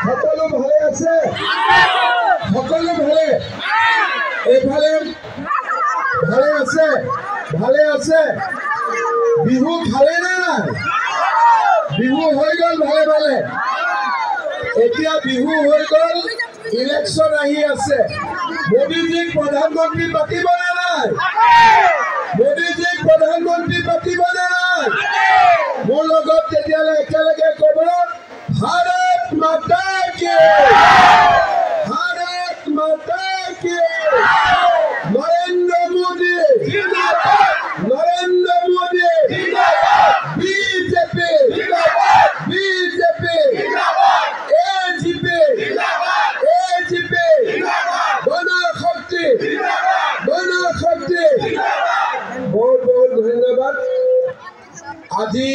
সকলো ভালে আছে সকলো ভালে এইফালে ভালে আছে বিহু খালে না নাই বিহু হৈ গল ভালে ভালে এতিয়া বিহু হৈ গল ইলেকশন আহি আছে মোদীজিক প্ৰধানমন্ত্ৰী পাতিব না নাই মোদীজিক প্ৰধানমন্ত্ৰী পাতিব না নাই মোৰ লগত তেতিয়ালে একেলগে ক'ব भारत माता की नरेंद्र मोदी बीजेपी गणशक्ति बहुत बहुत धन्यवाद আজি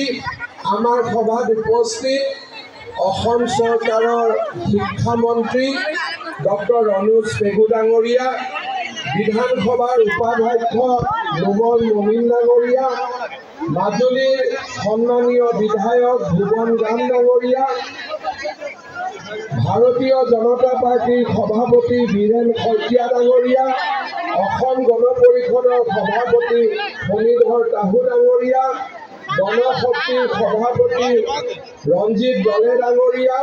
आमार सभात उपस्थित অসম চৰকাৰৰ শিক্ষামন্ত্ৰী ডক্টৰ ৰণোজ পেগু ডাঙৰীয়া বিধানসভাৰ উপাধ্যক্ষ নোমল মমিন ডাঙৰীয়া মাজুলীৰ সন্মানীয় বিধায়ক ভুৱন গাম ডাঙৰীয়া ভাৰতীয় জনতা পাৰ্টিৰ সভাপতি বীৰেন শইকীয়া ডাঙৰীয়া অসম গণ পৰিষদৰ সভাপতি ফণীধৰ তাহু ডাঙৰীয়া গণশক্তিৰ সভাপতি ৰঞ্জিত দলে ডাঙৰীয়া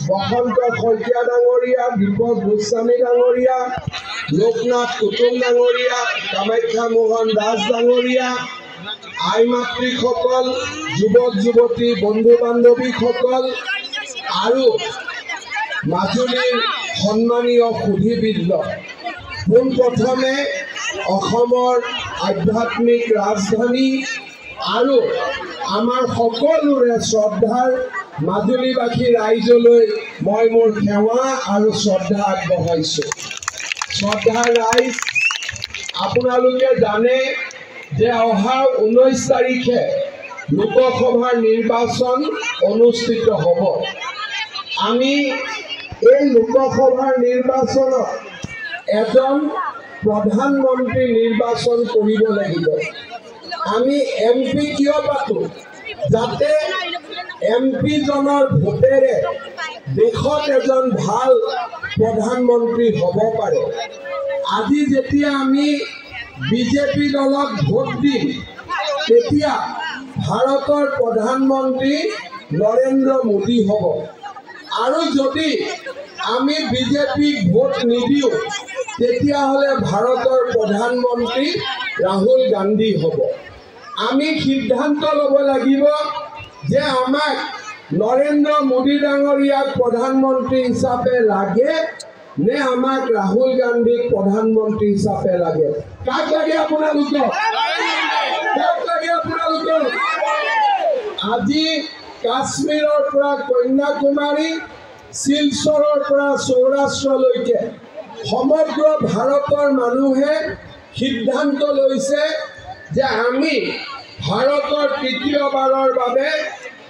বসন্ত শইকীয়া ডাঙৰীয়া দীপক গোস্বামী ডাঙৰীয়া লোকনাথ কুতুম ডাঙৰীয়া কামাখ্যা মোহন দাস ডাঙৰীয়া আই মাতৃসকল যুৱক যুৱতী বন্ধু বান্ধৱীসকল আৰু মাজুলীৰ সন্মানীয় সুধীবৃন্দ পোনপ্ৰথমে অসমৰ আধ্যাত্মিক ৰাজধানী আৰু আমাৰ সকলোৰে শ্ৰদ্ধাৰ মাজুলীবাসী ৰাইজলৈ মই মোৰ সেৱা আৰু শ্ৰদ্ধা আগবঢ়াইছোঁ। শ্ৰদ্ধাৰ ৰাইজ, আপোনালোকে জানে যে অহা 19 তাৰিখে লোকসভাৰ নিৰ্বাচন অনুষ্ঠিত হ'ব। আমি এই লোকসভাৰ নিৰ্বাচনত এজন প্ৰধানমন্ত্ৰী নিৰ্বাচন কৰিব লাগিব। আমি এমপি কিয় পাতো যাতে এমপি জনৰ ভোটেৰে দেশত এজন ভাল প্ৰধানমন্ত্ৰী হ'ব পাৰে। আজি যেতিয়া আমি বিজেপি দলক ভোট দিম তেতিয়া ভাৰতৰ প্ৰধানমন্ত্ৰী নৰেন্দ্ৰ মোদী হ'ব আৰু যদি আমি বিজেপিক ভোট নিদিও তেতিয়াহ'লে ভাৰতৰ প্ৰধানমন্ত্ৰী ৰাহুল গান্ধী হ'ব। আমি সিদ্ধান্ত ল'ব লাগিব যে আমাক নৰেন্দ্ৰ মোদী ডাঙৰীয়াক প্ৰধানমন্ত্ৰী হিচাপে লাগে নে আমাক ৰাহুল গান্ধীক প্ৰধানমন্ত্ৰী হিচাপে লাগে। কাক লাগে আপোনালোকক? আজি কাশ্মীৰৰ পৰা কন্যাকুমাৰী, শিলচৰৰ পৰা সৌৰাষ্ট্ৰলৈকে সমগ্ৰ ভাৰতৰ মানুহে সিদ্ধান্ত লৈছে যে আমি ভাৰতৰ তৃতীয়বাৰৰ বাবে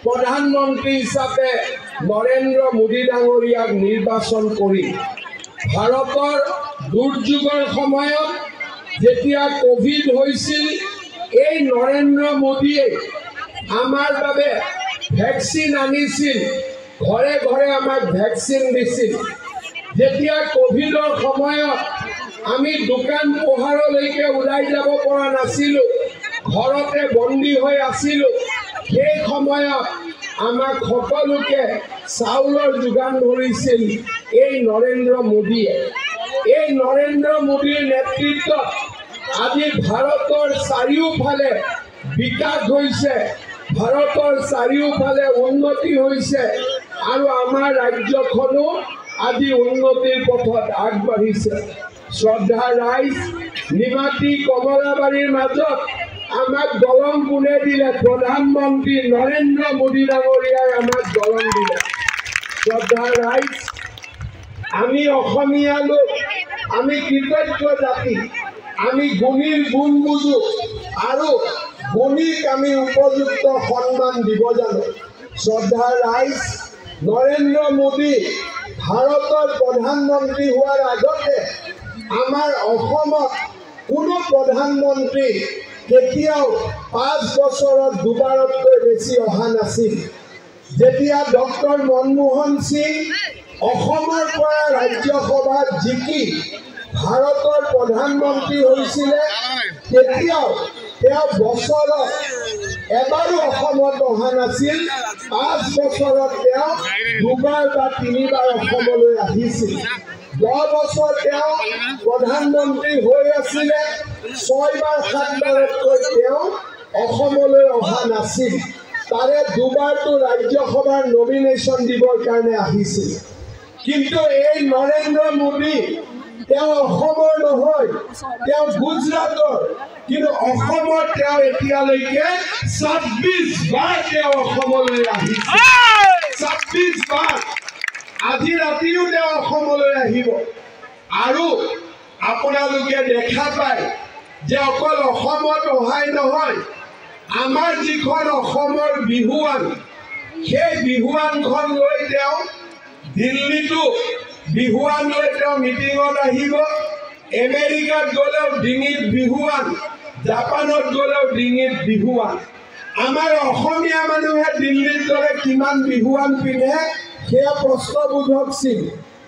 প্ৰধানমন্ত্ৰী হিচাপে নৰেন্দ্ৰ মোদী ডাঙৰীয়াক নিৰ্বাচন কৰি ভাৰতৰ দুৰ্যোগৰ সময়ত যেতিয়া কোভিড হৈছিল এই নৰেন্দ্ৰ মোদীয়ে আমাৰ বাবে ভেকচিন আনিছিল, ঘৰে ঘৰে আমাক ভেকচিন দিছিল। যেতিয়া কোভিডৰ সময়ত আমি দোকান পোহাৰলৈকে ওলাই যাব পৰা নাছিলোঁ, ঘৰতে বন্দী হৈ আছিলোঁ, সেই সময়ত আমাক সকলোকে চাউলৰ যোগান ধৰিছিল এই নৰেন্দ্ৰ মোদীয়ে। এই নৰেন্দ্ৰ মোদীৰ নেতৃত্বত আজি ভাৰতৰ চাৰিওফালে বিকাশ হৈছে, ভাৰতৰ চাৰিওফালে উন্নতি হৈছে আৰু আমাৰ ৰাজ্যখনো আজি উন্নতিৰ পথত আগবাঢ়িছে। শ্ৰদ্ধা ৰাইজ, নিমাতী কমলাবাৰীৰ মাজত আমাক দলং কোনে দিলে? প্ৰধানমন্ত্ৰী নৰেন্দ্ৰ মোদী ডাঙৰীয়াই আমাক দলং দিলে। শ্ৰদ্ধা ৰাইজ, আমি অসমীয়া লোক, আমি কৃতজ্ঞ জাতি, আমি গুণীৰ গুণ বুজো আৰু গুণীক আমি উপযুক্ত সন্মান দিব জানো। শ্ৰদ্ধা ৰাইজ, নৰেন্দ্ৰ মোদী ভাৰতৰ প্ৰধানমন্ত্ৰী হোৱাৰ আগতে আমাৰ অসমত কোনো প্ৰধানমন্ত্ৰী কেতিয়াও 5 বছৰত দুবাৰতকৈ বেছি অহা নাছিল। যেতিয়া ডক্টৰ মনমোহন সিং অসমৰ পৰা ৰাজ্যসভাত জিকি ভাৰতৰ প্ৰধানমন্ত্ৰী হৈছিলে তেতিয়াও তেওঁ বছৰত এবাৰো অসমত অহা নাছিল 5 বছৰত তেওঁ দুবাৰ বা তিনিবাৰ অসমলৈ আহিছিল 10 বছৰ তেওঁ প্ৰধানমন্ত্ৰী হৈ আছিলে 6 বাৰ 7 বাৰতকৈ তেওঁ অসমলৈ অহা নাছিল তাৰে দুবাৰটো ৰাজ্যসভাৰ নমিনেশ্যন দিবৰ কাৰণে আহিছিল কিন্তু এই নৰেন্দ্ৰ মোদী তেওঁ অসমৰ নহয় তেওঁ গুজৰাটৰ কিন্তু অসমত তেওঁ এতিয়ালৈকে 26 বাৰ তেওঁ অসমলৈ আহিছে 26 বাৰ আজি ৰাতিও তেওঁ অসমলৈ আহিব আৰু আপোনালোকে দেখা পায় যে অকল অসমত অহাই নহয় আমাৰ যিখন অসমৰ বিহুৱান সেই বিহুৱানখন লৈ তেওঁ দিল্লীতো বিহুৱান লৈ তেওঁ মিটিঙত আহিব আমেৰিকাত গ'লেও ডিঙিত বিহুৱান জাপানত গ'লেও ডিঙিত বিহুৱান আমাৰ অসমীয়া মানুহে দিল্লীত গ'লে কিমান বিহুৱান পিন্ধে সেয়া প্ৰশ্নবোধক চিন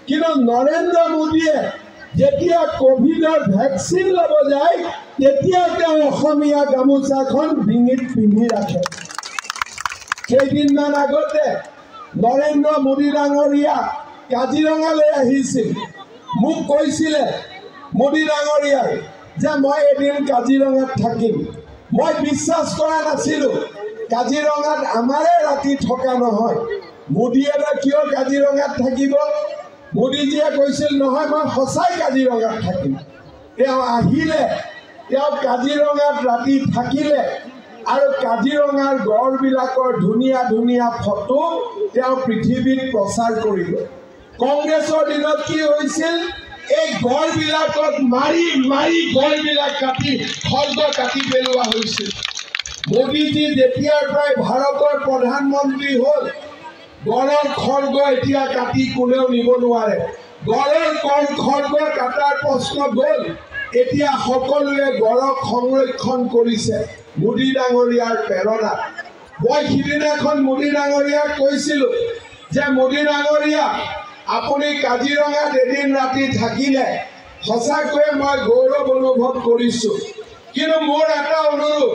কিন্তু নৰেন্দ্ৰ মোদীয়ে যেতিয়া কোভিডৰ ভেকচিন ল'ব যায় তেতিয়া তেওঁ অসমীয়া গামোচাখন ডিঙিত পিন্ধি ৰাখে কেইদিনমান আগতে নৰেন্দ্ৰ মোদী ডাঙৰীয়া কাজিৰঙালৈ আহিছিল মোক কৈছিলে মোদী ডাঙৰীয়াই যে মই এদিন কাজিৰঙাত থাকিম মই বিশ্বাস কৰা নাছিলোঁ কাজিৰঙাত আমাৰে ৰাতি থকা নহয় মোদীয়ে কিয় কাজিৰঙাত থাকিব মোদীজীয়ে কৈছিল নহয় মই সঁচাই কাজিৰঙাত থাকিম তেওঁ আহিলে তেওঁ কাজিৰঙাত ৰাতি থাকিলে আৰু কাজিৰঙাৰ গড়বিলাকৰ ধুনীয়া ধুনীয়া ফটো তেওঁ পৃথিৱীত প্ৰচাৰ কৰিব কংগ্ৰেছৰ দিনত কি হৈছিল এই গড়বিলাকক মাৰি মাৰি গড়বিলাক কাটি খৰ্গ কাটি পেলোৱা হৈছিল মোদীজী যেতিয়াৰ পৰাই ভাৰতৰ প্ৰধানমন্ত্ৰী হ'ল গড়ৰ খৰ্গ এতিয়া কাটি কোনেও নিব নোৱাৰে গড়ৰ খৰ্গ কাটাৰ প্ৰশ্ন গ'ল এতিয়া সকলোৱে গড়ক সংৰক্ষণ কৰিছে মোদী ডাঙৰীয়াৰ প্ৰেৰণাত মই সিদিনাখন মোদী ডাঙৰীয়াক কৈছিলোঁ যে মোদী ডাঙৰীয়া আপুনি কাজিৰঙাত এদিন ৰাতি থাকিলে সঁচাকৈয়ে মই গৌৰৱ অনুভৱ কৰিছোঁ কিন্তু মোৰ এটা অনুৰোধ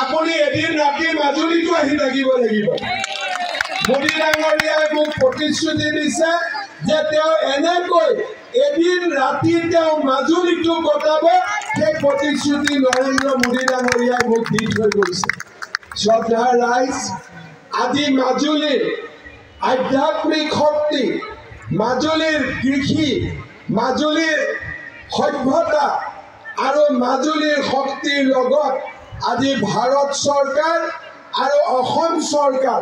আপুনি এদিন ৰাতি মাজুলীতো আহি থাকিব লাগিব মোদী ডাঙৰীয়াই মোক প্ৰতিশ্ৰুতি দিছে যে তেওঁ এনেকৈ এদিন ৰাতি তেওঁ মাজুলীতো কটাব সেই প্ৰতিশ্ৰুতি নৰেন্দ্ৰ মোদী ডাঙৰীয়াই মোক দি থৈ গৈছে শ্ৰদ্ধাৰ ৰাইজ আজি মাজুলীৰ আধ্যাত্মিক শক্তি মাজুলীৰ কৃষি মাজুলীৰ সভ্যতা আৰু মাজুলীৰ শক্তিৰ লগত আজি ভাৰত চৰকাৰ আৰু অসম চৰকাৰ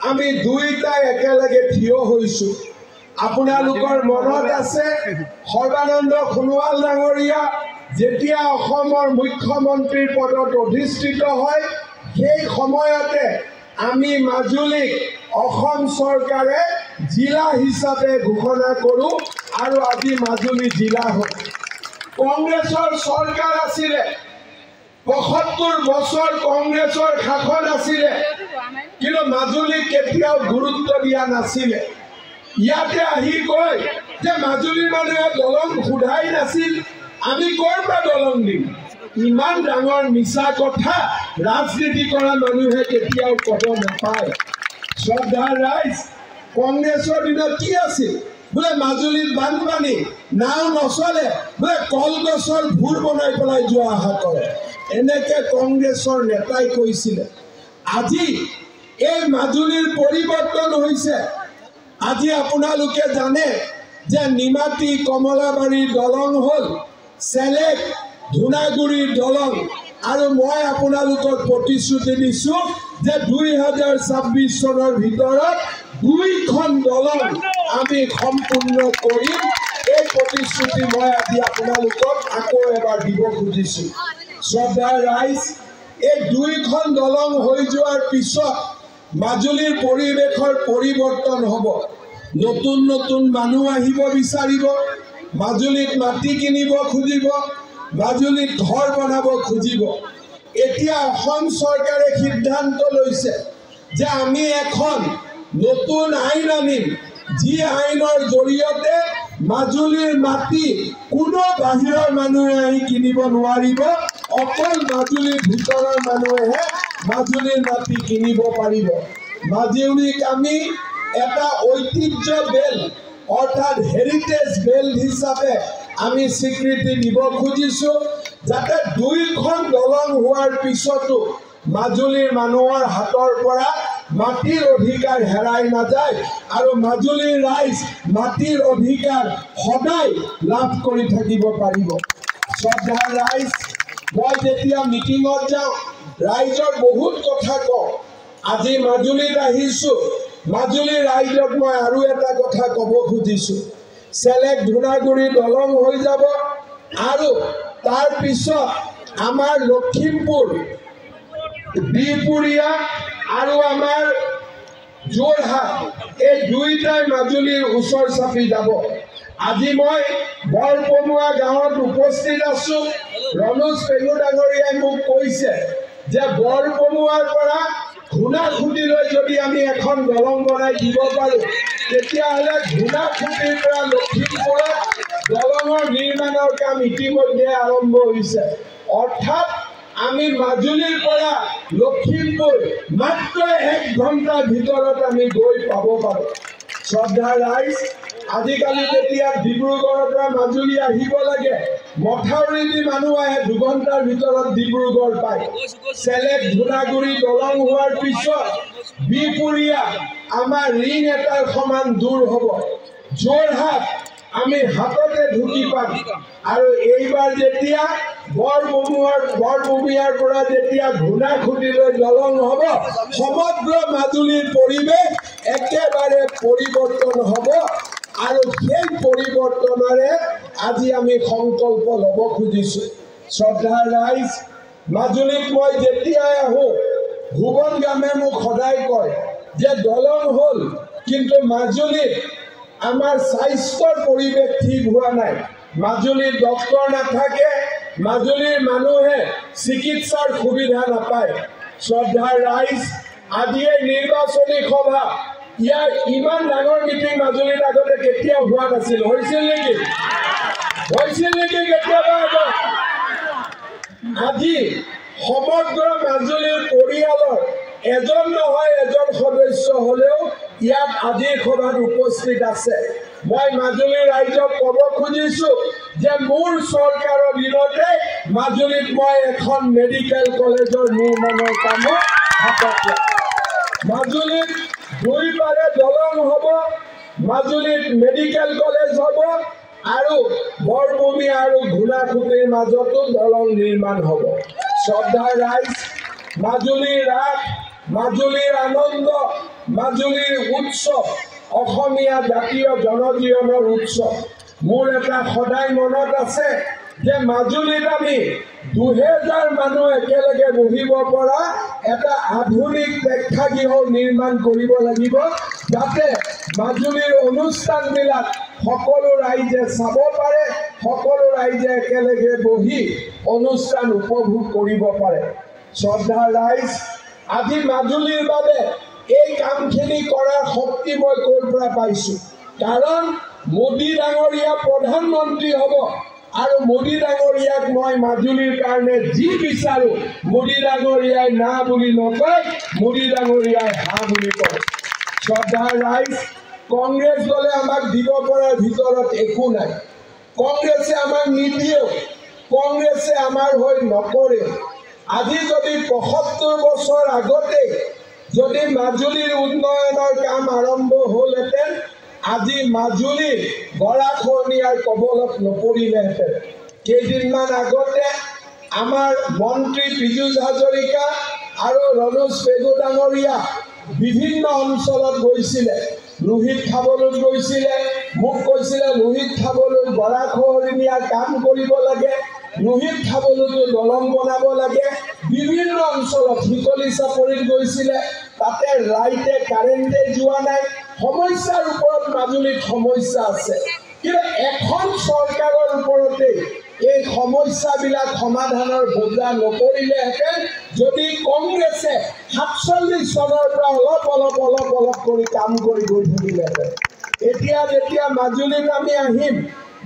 আমি দুইটাই একেলগে থিয় হৈছোঁ আপোনালোকৰ মনত আছে সৰ্বানন্দ সোণোৱাল ডাঙৰীয়া যেতিয়া অসমৰ মুখ্যমন্ত্ৰীৰ পদত অধিষ্ঠিত হয় সেই সময়তে আমি মাজুলীক অসম চৰকাৰে জিলা হিচাপে ঘোষণা কৰোঁ আৰু আজি মাজুলী জিলা হয় কংগ্ৰেছৰ চৰকাৰ আছিলে ৭৫ বছৰ কংগ্ৰেছৰ শাসন আছিলে কিন্তু মাজুলীক কেতিয়াও গুৰুত্ব দিয়া নাছিলে ইয়াতে আহি কয় যে মাজুলীৰ মানুহে দলং সোধাই নাছিল আমি ক'ৰ পৰা দলং দিম ইমান ডাঙৰ মিছা কথা ৰাজনীতি কৰা মানুহে কেতিয়াও ক'ব নাপায় শ্ৰদ্ধাৰ ৰাইজ কংগ্ৰেছৰ দিনত কি আছিল বোলে মাজুলীত বানপানী নাও নচলে বোলে কলগছৰ ভূৰ বনাই পেলাই যোৱা অহা কৰে এনেকৈ কংগ্ৰেছৰ নেতাই কৈছিলে আজি এই মাজুলীৰ পৰিৱৰ্তন হৈছে আজি আপোনালোকে জানে যে নিমাতী কমলাবাৰীৰ দলং হ'ল চেলেক ধুনাগুৰিৰ দলং আৰু মই আপোনালোকক প্ৰতিশ্ৰুতি দিছোঁ যে 2026 চনৰ ভিতৰত 2খন দলং আমি সম্পূৰ্ণ কৰিম এই প্ৰতিশ্ৰুতি মই আজি আপোনালোকক আকৌ এবাৰ দিব খুজিছোঁ শ্ৰদ্ধাৰ ৰাইজ এই 2খন দলং হৈ যোৱাৰ পিছত মাজুলীৰ পৰিৱেশৰ পৰিৱৰ্তন হ'ব নতুন নতুন মানুহ আহিব বিচাৰিব মাজুলীত মাটি কিনিব খুজিব মাজুলীত ঘৰ বনাব খুজিব এতিয়া অসম চৰকাৰে সিদ্ধান্ত লৈছে যে আমি এখন নতুন আইন আনিম যি আইনৰ জৰিয়তে মাজুলীৰ মাটি কোনো বাহিৰৰ মানুহে আহি কিনিব নোৱাৰিব, অকল মাজুলীৰ ভিতৰৰ মানুহেহে মাজুলীৰ মাটি কিনিব পাৰিব। মাজুলীক আমি এটা ঐতিহ্য বেল্ট অৰ্থাৎ হেৰিটেজ বেল্ট হিচাপে আমি স্বীকৃতি দিব খুজিছো, যাতে দুইখন দলং হোৱাৰ পিছতো মাজুলীৰ মানুহৰ হাতৰ পৰা মাটিৰ অধিকাৰ হেৰাই নাযায় আৰু মাজুলীৰ ৰাইজ মাটিৰ অধিকাৰ সদায় লাভ কৰি থাকিব পাৰিব। শ্ৰদ্ধাৰ ৰাইজ, মই যেতিয়া মিটিঙত যাওঁ ৰাইজৰ বহুত কথা কওঁ। আজি মাজুলীত আহিছো, মাজুলীৰ ৰাইজক মই আৰু এটা কথা ক'ব খুজিছো। চেলেক ধূনাগুৰি দলং হৈ যাব আৰু তাৰ পিছত আমাৰ লখিমপুৰ, বিহপুৰীয়া আৰু আমাৰ যোৰহাট এই দুইটাই মাজুলীৰ ওচৰ চাপি যাব। আজি মই বৰপমুৱা গাঁৱত উপস্থিত আছো। ৰণোজ পেগু ডাঙৰীয়াই মোক কৈছে যে বৰপমুৱাৰ পৰা ঘূনাখুঁটিলৈ যদি আমি এখন দলং বনাই দিব পাৰোঁ, তেতিয়াহ'লে ঘূনাখুঁটিৰ পৰা লখিমপুৰত দলঙৰ নিৰ্মাণৰ কাম ইতিমধ্যে আৰম্ভ হৈছে। অৰ্থাৎ আমি মাজুলীৰ পৰা লখিমপুৰ মাত্ৰ 1 ঘণ্টাৰ ভিতৰত আমি গৈ পাব পাৰোঁ। শ্ৰদ্ধাৰ ৰাইজ, আজিকালি যেতিয়া ডিব্ৰুগড়ৰ পৰা মাজুলী আহিব লাগে, মথাউৰি দি মানুহ আহে 2 ঘণ্টাৰ ভিতৰত ডিব্ৰুগড় পায়। চেলেক ধূনাগুৰি দলং হোৱাৰ পিছত বিহপুৰীয়া আমাৰ ৰিং এটাৰ সমান দূৰ হ'ব। যোৰহাট আমি হাততে ঢুকি পাম আৰু এইবাৰ যেতিয়া বৰপমুৱাৰ পৰা যেতিয়া ঘূনাখুঁটিলৈ দলং হ'ব, সমগ্ৰ মাজুলীৰ পৰিৱেশ একেবাৰে পৰিৱৰ্তন হ'ব আৰু সেই পৰিৱৰ্তনেৰে আজি আমি সংকল্প ল'ব খুজিছো। শ্ৰদ্ধাৰ ৰাইজ, মাজুলীত মই যেতিয়াই আহোঁ ভুৱন গামে মোক সদায় কয় যে দলং হ'ল, কিন্তু মাজুলীত আমাৰ স্বাস্থ্যৰ পৰিৱেশ ঠিক হোৱা নাই। মাজুলীত ডক্টৰ নাথাকে, মাজুলীৰ মানুহে চিকিৎসাৰ সুবিধা নাপায়। শ্ৰদ্ধাৰ ৰাইজ, আজি এই নিৰ্বাচনী সভা, ইয়াৰ ইমান ডাঙৰ মিটিং মাজুলীত আগতে কেতিয়াও হোৱা নাছিল। হৈছিল নেকি? কেতিয়াবা আগত? আজি সমগ্ৰ মাজুলীৰ পৰিয়ালৰ এজন নহয় এজন সদস্য হ'লেও ইয়াত আজিৰ সভাত উপস্থিত আছে। মই মাজুলীৰ ৰাইজক ক'ব খুজিছো যে মোৰ চৰকাৰৰ দিনতে মাজুলীত মই এখন মেডিকেল কলেজৰ নিৰ্মাণৰ কামত হাতত লওঁ। মাজুলীত 2 পাৰে দলং হ'ব, মাজুলীত মেডিকেল কলেজ হ'ব আৰু বৰভূমি আৰু ঘূনাখুঁটিৰ মাজতো দলং নিৰ্মাণ হ'ব। শ্ৰদ্ধাৰ ৰাইজ, মাজুলীৰ ৰাস, মাজুলীৰ আনন্দ, মাজুলীৰ উৎসৱ অসমীয়া জাতীয় জনজীৱনৰ উৎসৱ। মোৰ এটা সদায় মনত আছে যে মাজুলীত আমি 2000 মানুহ একেলগে বহিব পৰা এটা আধুনিক প্ৰেক্ষাগৃহ নিৰ্মাণ কৰিব লাগিব, যাতে মাজুলীৰ অনুষ্ঠানবিলাক সকলো ৰাইজে চাব পাৰে, সকলো ৰাইজে একেলগে বহি অনুষ্ঠান উপভোগ কৰিব পাৰে। শ্ৰদ্ধাৰ ৰাইজ, আজি মাজুলীৰ বাবে এই কামখিনি কৰাৰ শক্তি মই ক'ৰ পৰা পাইছোঁ? কাৰণ মোদী ডাঙৰীয়া প্ৰধানমন্ত্ৰী হ'ব আৰু মোদী ডাঙৰীয়াক মই মাজুলীৰ কাৰণে যি বিচাৰোঁ, মোদী ডাঙৰীয়াই না বুলি নকয়, মোদী ডাঙৰীয়াই হা বুলি কয়। শ্ৰদ্ধাৰ ৰাইজ, কংগ্ৰেছ দলে আমাক দিব পৰাৰ ভিতৰত একো নাই। কংগ্ৰেছে আমাক নিদিয়েও, কংগ্ৰেছে আমাৰ হৈ নকৰে। আজি যদি 75 বছৰ আগতে যদি মাজুলীৰ উন্নয়নৰ কাম আৰম্ভ হ'লহেঁতেন, আজি মাজুলী গৰাখহনীয়াৰ কবলত নপৰিলেহেঁতেন। কেইদিনমান আগতে আমাৰ মন্ত্ৰী পীযুষ হাজৰিকা আৰু ৰণোজ পেগু ডাঙৰীয়া বিভিন্ন অঞ্চলত গৈছিলে, লোহিত খাবলৈ গৈছিলে। মোক কৈছিলে লোহিত খাবলৈ গৰাখহনীয়াৰ কাম কৰিব লাগে, লোহিত খাবলৈতো দলং বনাব লাগে। বিভিন্ন অঞ্চলত শিকলি চাপৰিত গৈছিলে, তাতে লাইটে কাৰেণ্টে যোৱা নাই। সমস্যাৰ ওপৰত মাজুলীত সমস্যা আছে, কিন্তু এখন চৰকাৰৰ ওপৰতে এই সমস্যাবিলাক সমাধানৰ বোজা নপৰিলেহেঁতেন যদি কংগ্ৰেছে 47 চনৰ পৰা অলপ কৰি কাম কৰি গৈ থাকিলেহেঁতেন। এতিয়া যেতিয়া মাজুলীত আমি আহিম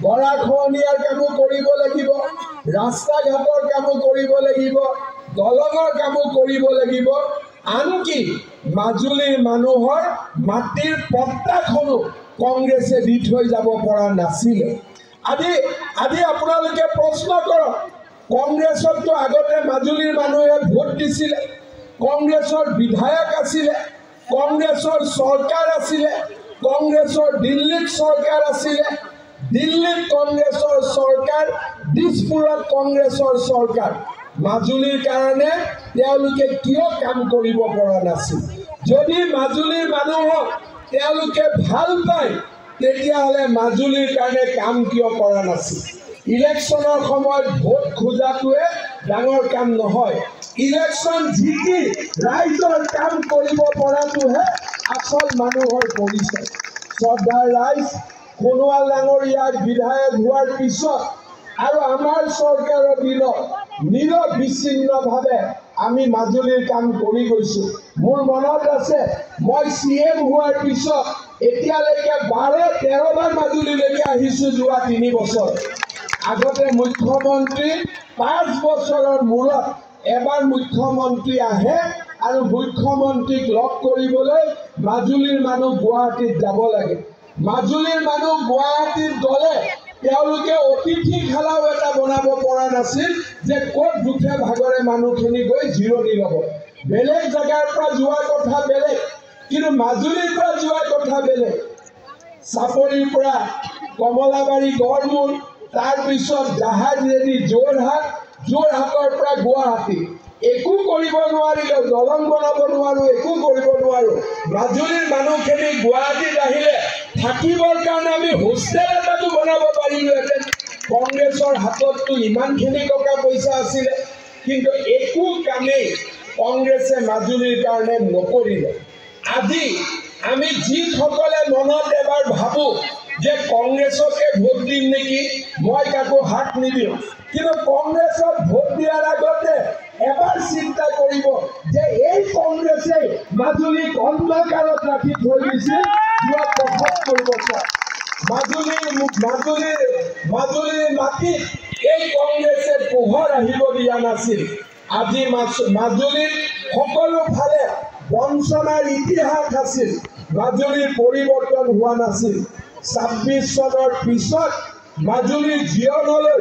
গৰাখহনীয়াৰ কামো কৰিব লাগিব, ৰাস্তা ঘাটৰ কামো কৰিব লাগিব, দলঙৰ কামো কৰিব লাগিব, আনকি মাজুলীৰ মানুহৰ মাটিৰ পট্টাখনো কংগ্ৰেছে দি থৈ যাব পৰা নাছিলে। আজি আপোনালোকে প্ৰশ্ন কৰক, কংগ্ৰেছততো আগতে মাজুলীৰ মানুহে ভোট দিছিলে, কংগ্ৰেছৰ বিধায়ক আছিলে, কংগ্ৰেছৰ চৰকাৰ আছিলে, কংগ্ৰেছৰ দিল্লীত চৰকাৰ আছিলে, দিল্লীত কংগ্ৰেছৰ চৰকাৰ, দিছপুৰত কংগ্ৰেছৰ চৰকাৰ। মাজুলীৰ কাৰণে তেওঁলোকে কিয় কাম কৰিব পৰা নাছিল? যদি মাজুলীৰ মানুহক তেওঁলোকে ভাল পায় তেতিয়াহ'লে মাজুলীৰ কাৰণে কাম কিয় কৰা নাছিল? ইলেকশ্যনৰ সময়ত ভোট খোজাটোৱে ডাঙৰ কাম নহয়, ইলেকশ্যন জিকি ৰাইজৰ কাম কৰিব পৰাটোহে আচল মানুহৰ পৰিচয়। শ্ৰদ্ধাৰ ৰাইজ, সোণোৱাল ডাঙৰীয়াৰ বিধায়ক হোৱাৰ পিছত আৰু আমাৰ চৰকাৰৰ দিনত নিৰবিচ্ছিন্নভাৱে আমি মাজুলীৰ কাম কৰি গৈছোঁ। মোৰ মনত আছে, মই CM হোৱাৰ পিছত এতিয়ালৈকে 12-13 বাৰ মাজুলীলৈকে আহিছোঁ যোৱা 3 বছৰ। আগতে মুখ্যমন্ত্ৰী 5 বছৰৰ মূৰত এবাৰ মুখ্যমন্ত্ৰী আহে আৰু মুখ্যমন্ত্ৰীক লগ কৰিবলৈ মাজুলীৰ মানুহ গুৱাহাটীত যাব লাগে। মাজুলীৰ মানুহ গুৱাহাটীত গ'লে তেওঁলোকে অতিথিশালাও এটা বনাব পৰা নাছিল যে ক'ত দুখে ভাগৰে মানুহখিনি গৈ জিৰণি ল'ব। বেলেগ জেগাৰ পৰা যোৱাৰ কথা বেলেগ, কিন্তু মাজুলীৰ পৰা যোৱাৰ কথা বেলেগ। চাপৰিৰ পৰা কমলাবাৰী গড়মূৰ, তাৰপিছত জাহাজৰেদি যোৰহাট, যোৰহাটৰ পৰা গুৱাহাটী, একো কৰিব নোৱাৰিলেও, দলং বনাব নোৱাৰোঁ, একো কৰিব নোৱাৰোঁ। মাজুলীৰ মানুহখিনি গুৱাহাটীত আহিলে থাকিবৰ কাৰণে আমি হোষ্টেল এটাতো বনাব পাৰিলোহেঁতেন। কংগ্ৰেছৰ হাতততো ইমানখিনি টকা পইচা আছিলে, কিন্তু একো কামেই কংগ্ৰেছে মাজুলীৰ কাৰণে নকৰিলে। আজি আমি যিসকলে মনত এবাৰ ভাবোঁ যে কংগ্ৰেছকে ভোট দিম নেকি, মই কাকো হাত নিদিওঁ, কিন্তু কংগ্ৰেছক ভোট দিয়াৰ আগতে এবাৰ চিন্তা কৰিব যে এই কংগ্ৰেছে মাজুলীক অন্ধকাৰত ৰাখি থৈ দিছিল যোৱা ৭৫ বছৰ। মাজুলীৰ মাটিত এই কংগ্ৰেছে পোহৰ আহিব দিয়া নাছিল। আজি মাজুলীত সকলো ফালে বঞ্চনাৰ ইতিহাস আছিল, মাজুলীৰ পৰিৱৰ্তন হোৱা নাছিল। ২৬ চনৰ পিছত মাজুলীৰ জীৱনলৈ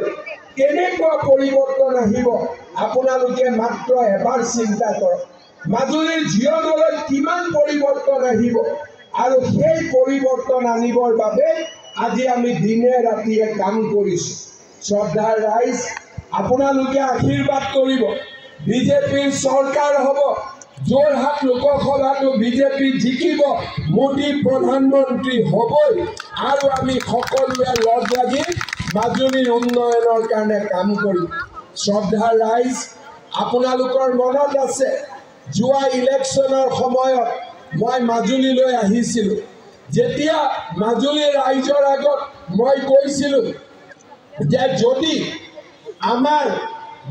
কেনেকুৱা পৰিৱৰ্তন আহিব আপোনালোকে মাত্ৰ এবাৰ চিন্তা কৰক। মাজুলীৰ জীৱনলৈ কিমান পৰিৱৰ্তন আহিব, আৰু সেই পৰিৱৰ্তন আনিবৰ বাবে আজি আমি দিনে ৰাতিয়ে কাম কৰিছোঁ। শ্ৰদ্ধাৰ ৰাইজ, আপোনালোকে আশীৰ্বাদ কৰিব, বিজেপিৰ চৰকাৰ হ'ব, যোৰহাট লোকসভাতো বিজেপি জিকিব, মোদী প্ৰধানমন্ত্ৰী হ'বই, আৰু আমি সকলোৱে লগ লাগি মাজুলীৰ উন্নয়নৰ কাৰণে কাম কৰিম। শ্ৰদ্ধাৰ ৰাইজ, আপোনালোকৰ মনত আছে যোৱা ইলেকশ্যনৰ সময়ত মই মাজুলীলৈ আহিছিলোঁ। যেতিয়া মাজুলীৰ ৰাইজৰ আগত মই কৈছিলোঁ যে যদি আমাৰ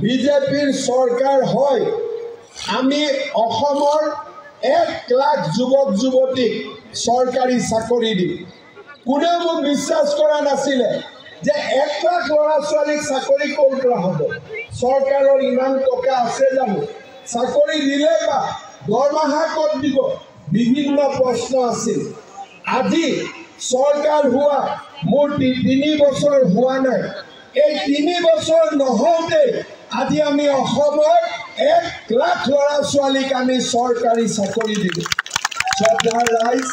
বিজেপিৰ চৰকাৰ হয় আমি অসমৰ 1 লাখ যুৱক যুৱতীক চৰকাৰী চাকৰি দিম। কোনেও মোক বিশ্বাস কৰা নাছিলে যে 1 লাখ ল'ৰা ছোৱালীক চাকৰি ক'ৰ পৰা হ'ব, চৰকাৰৰ ইমান টকা আছে জানো, চাকৰি দিলে বা দৰমহা ক'ত দিব, বিভিন্ন প্ৰশ্ন আছিল। আজি চৰকাৰ হোৱা মোৰ 3 বছৰ হোৱা নাই, এই 3 বছৰ নহওঁতে আজি আমি অসমৰ 1 লাখ ল'ৰা ছোৱালীক আমি চৰকাৰী চাকৰি দিলোঁ। শ্ৰদ্ধাৰ ৰাইজ,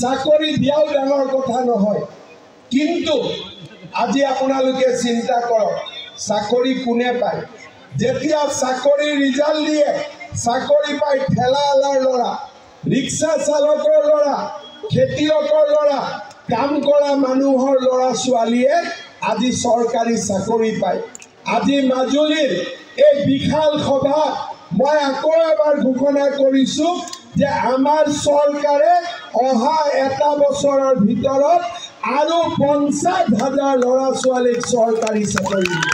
চাকৰি দিয়াও ডাঙৰ কথা নহয়, কিন্তু আজি আপোনালোকে চিন্তা কৰক চাকৰি কোনে পায়? যেতিয়া চাকৰিৰ ৰিজাল্ট দিয়ে, চাকৰি পাই ঠেলাৱালাৰ ল'ৰা, ৰিক্সা চালকৰ ল'ৰা, খেতিয়কৰ ল'ৰা, কাম কৰা মানুহৰ ল'ৰা ছোৱালীয়ে আজি চৰকাৰী চাকৰি পায়। আজি মাজুলীৰ এই বিশাল সভা মই আকৌ এবাৰ ঘোষণা কৰিছোঁ যে আমাৰ চৰকাৰে অহা এটা বছৰৰ ভিতৰত আৰু 50,000 ল'ৰা ছোৱালীক চৰকাৰী চাকৰি দিব।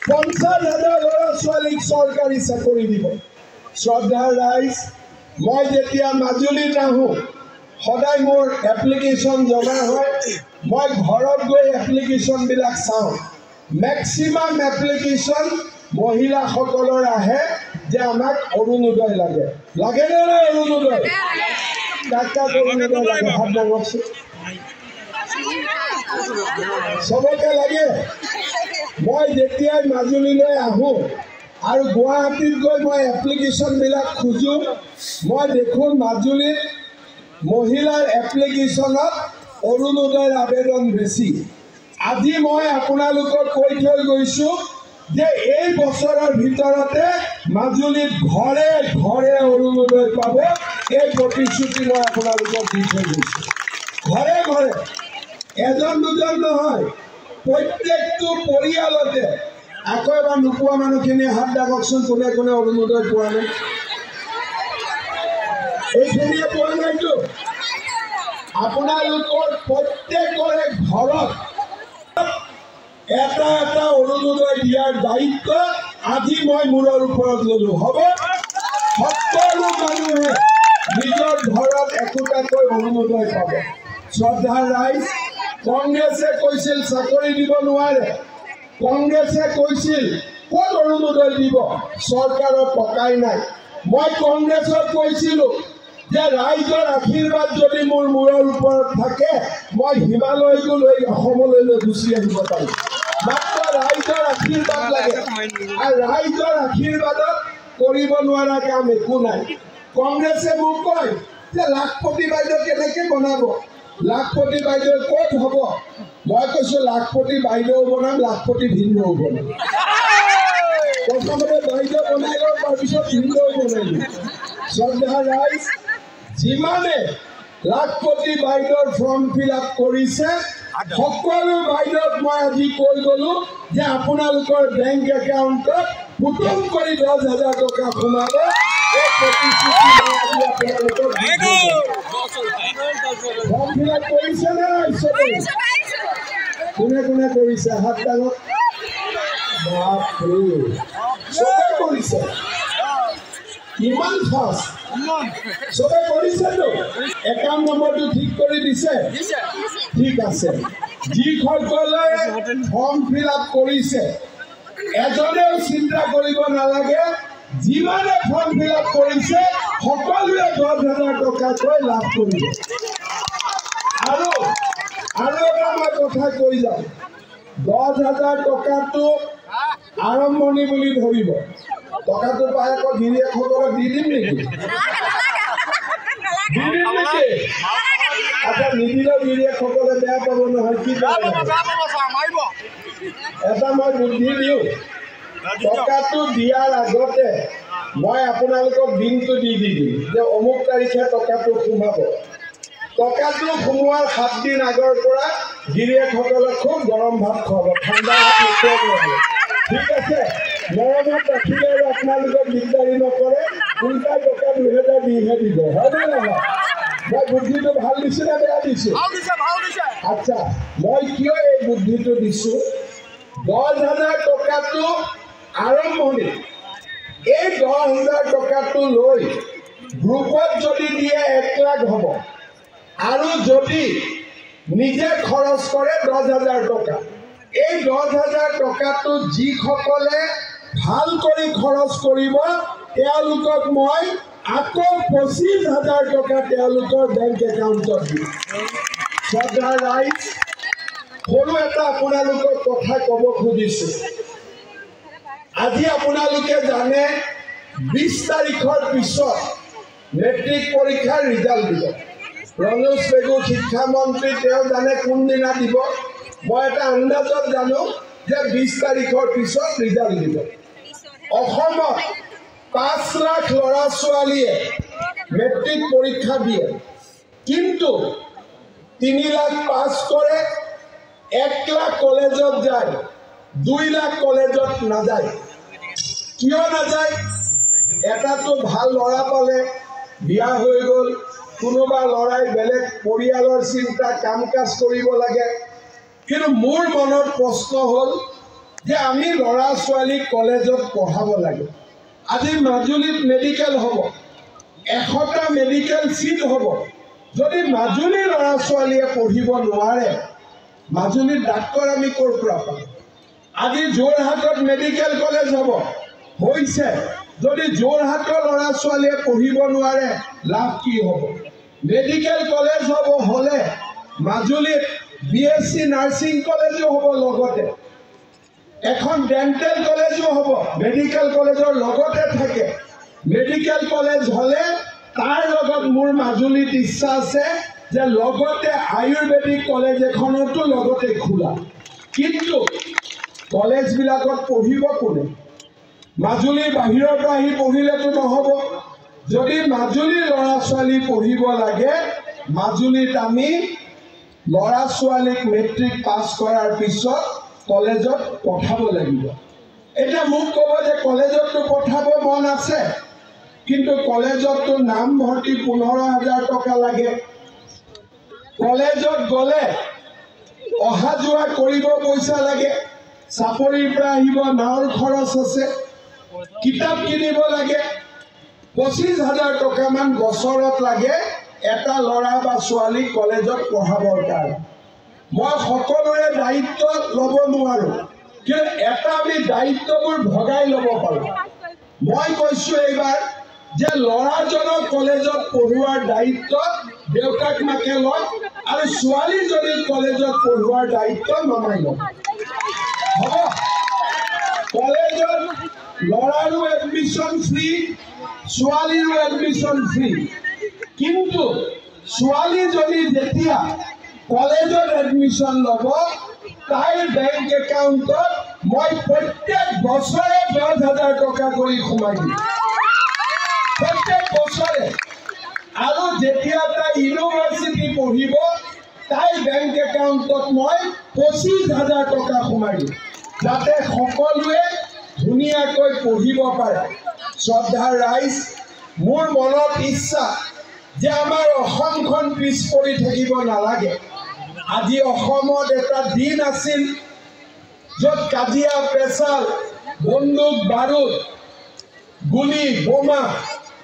50,000 ল'ৰা ছোৱালীক চৰকাৰী চাকৰি দিব। শ্ৰদ্ধাৰ ৰাইজ, মই যেতিয়া মাজুলীত আহোঁ সদায় মোৰ এপ্লিকেশ্যন জমা হয় মই ঘৰত গৈ এপ্লিকেশ্যনবিলাক চাওঁ মেক্সিমাম এপ্লিকেশ্যন মহিলাসকলৰ আহে যে আমাক অৰুণোদয় লাগে লাগেনে নাই অৰুণোদয় কাক অৰুণোদয় লাগে হাত দাঙকচোন চবকে লাগে মই যেতিয়াই মাজুলীলৈ আহোঁ আৰু গুৱাহাটীত গৈ মই এপ্লিকেশ্যনবিলাক খোজোঁ মই দেখোঁ মাজুলীত মহিলাৰ এপ্লিকেশ্যনত অৰুণোদয়ৰ আবেদন বেছি আজি মই আপোনালোকক কৈ থৈ গৈছোঁ যে এই বছৰৰ ভিতৰতে মাজুলীত ঘৰে ঘৰে অৰুণোদয় পাব এই প্ৰতিশ্ৰুতি মই আপোনালোকক দি থৈ গৈছোঁ ঘৰে ঘৰে এজন দুজন নহয় প্ৰত্যেকটো পৰিয়ালতে আকৌ এবাৰ নোপোৱা মানুহখিনিয়ে হাত দাঙকচোন কোনে কোনে অৰুণোদয় পোৱা নাই এইখিনিয়ে পোৱা নাইতো আপোনালোকৰ প্ৰত্যেকৰে ঘৰত এটা এটা অৰুণোদয় দিয়াৰ দায়িত্ব আজি মই মূৰৰ ওপৰত ললো হ'ব সকলো মানুহে নিজৰ ঘৰত একোটাকৈ অৰুণোদয় পাব শ্ৰদ্ধাৰ ৰাইজ কংগ্ৰেছে কৈছিল চাকৰি দিব নোৱাৰে কংগ্ৰেছে কৈছিল ক'ত অৰুণোদয় দিব চৰকাৰৰ টকাই নাই মই কংগ্ৰেছক কৈছিলোঁ যে ৰাইজৰ আশীৰ্বাদ যদি মোৰ মূৰৰ ওপৰত থাকে মই হিমালয়টো লৈ অসমলৈ গুচি আহিব পাৰিম মাত্ৰ ৰাইজৰ আশীৰ্বাদ লাগে আৰু ৰাইজৰ আশীৰ্বাদত কৰিব নোৱাৰা কাম একো নাই কংগ্ৰেছে মোক কয় যে লাখপতি বাইদেউ কেনেকৈ বনাব লাখপতি বাইদেউ ক'ত হ'ব মই কৈছোঁ লাখপতি বাইদেউ বনাম লাখপতি ভিনদেউ বনাম প্ৰথমতে বাইদেউ বনাই লওঁ তাৰপিছত ভিনদেউ বনাই লওঁ শ্ৰদ্ধা ৰাইজ যিমানে লাখপতি বাইদেউৰ ফৰ্ম ফিল আপ কৰিছে সকলো বাইদেউক মই আজি কৈ গ'লোঁ যে আপোনালোকৰ বেংক একাউণ্টত পুটুম কৰি 10,000 টকা সোমাব এই প্ৰতিশ্ৰুতি মই আজি আপোনালোকক ফৰ্ম ফিল আপ কৰিছে নে নাই চবেই কোনে কোনে কৰিছে হাত দাঙক বাপৰে চবে কৰিছে ইমান ফাষ্ট চবে কৰিছেতো একাউণ্ট নম্বৰটো ঠিক কৰি দিছে ঠিক আছে যিসকলে ফৰ্ম ফিল আপ কৰিছে এজনেও চিন্তা কৰিব নালাগে যিমানে ফৰ্ম ফিল আপ কৰিছে সকলোৱে 10,000 টকাকৈ লাভ কৰিব আৰু এটা মই কথা কৈ যাওঁ 10,000 টকাটো আৰম্ভণি বুলি ধৰিব টকাটো পাই আকৌ গিৰিয়েকসকলক দি দিম নেকি আচ্ছা নিদিলেও গিৰিয়েকসকলে বেয়া পাব নহয় কি এটা মই বুদ্ধি দিওঁ টকাটো দিয়াৰ আগতে মই আপোনালোকক দিনটো দি দিম যে অমুক তাৰিখে টকাটো সোমাব টকাটো সোমোৱাৰ 7 দিন আগৰ পৰা গিৰিয়েকসকলক খুব গৰম ভাত খুৱাব ঠাণ্ডা ভাত নোখোৱাব ঠিক আছে মৰমত ৰাখিলে আৰু আপোনালোকক দিগদাৰী নকৰে উল্টা টকা 2,000 দিহে দিব হয়নে নহয় মই বুদ্ধিটো ভাল দিছোঁ নে বেয়া দিছোঁ আচ্ছা মই কিয় এই বুদ্ধিটো দিছোঁ 10,000 টকাটো আৰম্ভণি এই 10,000 টকাটো লৈ গ্ৰুপত যদি দিয়ে 1 লাখ হ'ব আৰু যদি নিজে খৰচ কৰে 10,000 টকা এই 10,000 টকাটো যিসকলে ভাল কৰি খৰচ কৰিব তেওঁলোকক মই আকৌ 25,000 টকা তেওঁলোকৰ বেংক একাউণ্টত দিম শ্ৰদ্ধা ৰাইজ সৰু এটা আপোনালোকক কথা ক'ব খুজিছোঁ আজি আপোনালোকে জানে 20 তাৰিখৰ পিছত মেট্ৰিক পৰীক্ষাৰ ৰিজাল্ট দিব ৰনোজ পেগু শিক্ষামন্ত্ৰী তেওঁ জানে কোনদিনা দিব মই এটা আন্দাজত জানো যে 20 তাৰিখৰ পিছত ৰিজাল্ট দিব অসমত 5 লাখ ল'ৰা ছোৱালীয়ে মেট্ৰিক পৰীক্ষা দিয়ে কিন্তু 3 লাখ পাছ কৰে 1 লাখ কলেজত যায় 2 লাখ কলেজত নাযায় কিয় নাযায় এটাতো ভাল ল'ৰা পালে বিয়া হৈ গ'ল কোনোবা ল'ৰাই বেলেগ পৰিয়ালৰ চিন্তা কাম কাজ কৰিব লাগে কিন্তু মোৰ মনত প্ৰশ্ন হ'ল যে আমি ল'ৰা ছোৱালীক কলেজত পঢ়াব লাগে আজি মাজুলীত মেডিকেল হ'ব 100টা মেডিকেল সিট হ'ব যদি মাজুলীৰ ল'ৰা ছোৱালীয়ে পঢ়িব নোৱাৰে মাজুলীৰ ডাক্তৰ আমি ক'ৰ পৰা পাম আজি যোৰহাটত মেডিকেল কলেজ হ'ব হৈছে যদি যোৰহাটৰ ল'ৰা ছোৱালীয়ে পঢ়িব নোৱাৰে লাভ কি হ'ব মেডিকেল কলেজ হ'ব হলে মাজুলীত BSc নাৰ্ছিং কলেজো হ'ব লগতে এখন ডেন্টেল কলেজো হ'ব মেডিকেল কলেজৰ লগতে থাকে মেডিকেল কলেজ হলে তাৰ লগত মোৰ মাজুলীত ইচ্ছা আছে যে লগতে আয়ুৰ্বেদিক কলেজ এখনতো লগতে খোলা কিন্তু কলেজ বিলাকত পঢ়িব কোনে মাজুলীৰ বাহিৰৰ পৰা আহি পঢ়িলেতো নহব যদি মাজুলীৰ ল'ৰা ছোৱালী পঢ়িব লাগে মাজুলীত আমি ল'ৰা ছোৱালীক মেট্ৰিক পাছ কৰাৰ পিছত কলেজত পঠাব লাগিব এটা মোক ক'ব যে কলেজততো পঠাব মন আছে কিন্তু কলেজততো নাম ভৰ্তি 15,000 টকা লাগে কলেজত গ'লে অহা যোৱা কৰিব পইচা লাগে চাপৰিৰ পৰা আহিব নাওৰ খৰচ আছে কিতাপ কিনিব লাগে 25,000 টকা মান বছৰত লাগে এটা ল'ৰা বা ছোৱালী কলেজত পঢ়াবৰ কাৰণে মই সকলোৰে দায়িত্ব ল'ব নোৱাৰো কিন্তু এটা আমি দায়িত্ববোৰ ভগাই ল'ব পাৰো মই কৈছো এইবাৰ যে ল'ৰাজনক কলেজত পঢ়ুৱাৰ দায়িত্ব দেউতাক মাকে লয় আৰু ছোৱালীজনীক কলেজত পঢ়ুৱাৰ দায়িত্ব মামাই লয় হ'ব কলেজত ল'ৰাৰো এডমিশ্যন ফ্ৰী ছোৱালীৰো এডমিশ্যন ফ্ৰী কিন্তু ছোৱালীজনী যেতিয়া কলেজত এডমিশ্যন ল'ব তাইৰ বেংক একাউণ্টত মই প্ৰত্যেক বছৰে 10,000 টকা কৰি সোমাই দিম প্ৰত্যেক বছৰে আৰু যেতিয়া তাই ইউনিভাৰ্চিটি পঢ়িব তাইৰ বেংক একাউণ্টত মই 25,000 টকা সোমাই দিম যাতে সকলোৱে ধুনীয়াকৈ পঢ়িব পাৰে শ্ৰদ্ধাৰ ৰাইজ মোৰ মনত ইচ্ছা যে আমাৰ অসমখন পিছ পৰি থাকিব নালাগে আজি অসমত এটা দিন আছিল য'ত কাজিয়া পেচাল বন্দুক বাৰুদ গুলি বোমা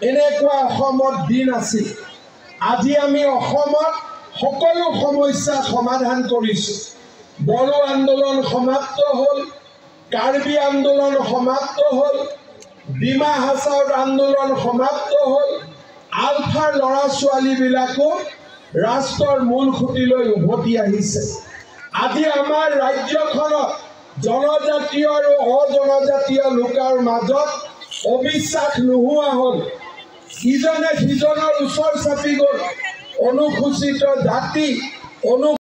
এনেকুৱা অসমত দিন আছিল আজি আমি অসমত সকলো সমস্যা সমাধান কৰিছো বড়ো আন্দোলন সমাপ্ত হ'ল কাৰ্বি আন্দোলন সমাপ্ত হ'ল ডিমা হাছাওৰ আন্দোলন সমাপ্ত হ'ল আলফাৰ ল'ৰা ছোৱালীবিলাকো ৰাষ্ট্ৰৰ মূল খুঁটিলৈ উভতি আহিছে আজি আমাৰ ৰাজ্যখনত জনজাতীয় আৰু অজনজাতীয় লোকৰ মাজত অবিশ্বাস নোহোৱা হ'ল ইজনে সিজনৰ ওচৰ চাপি গ'ল অনুসূচিত জাতি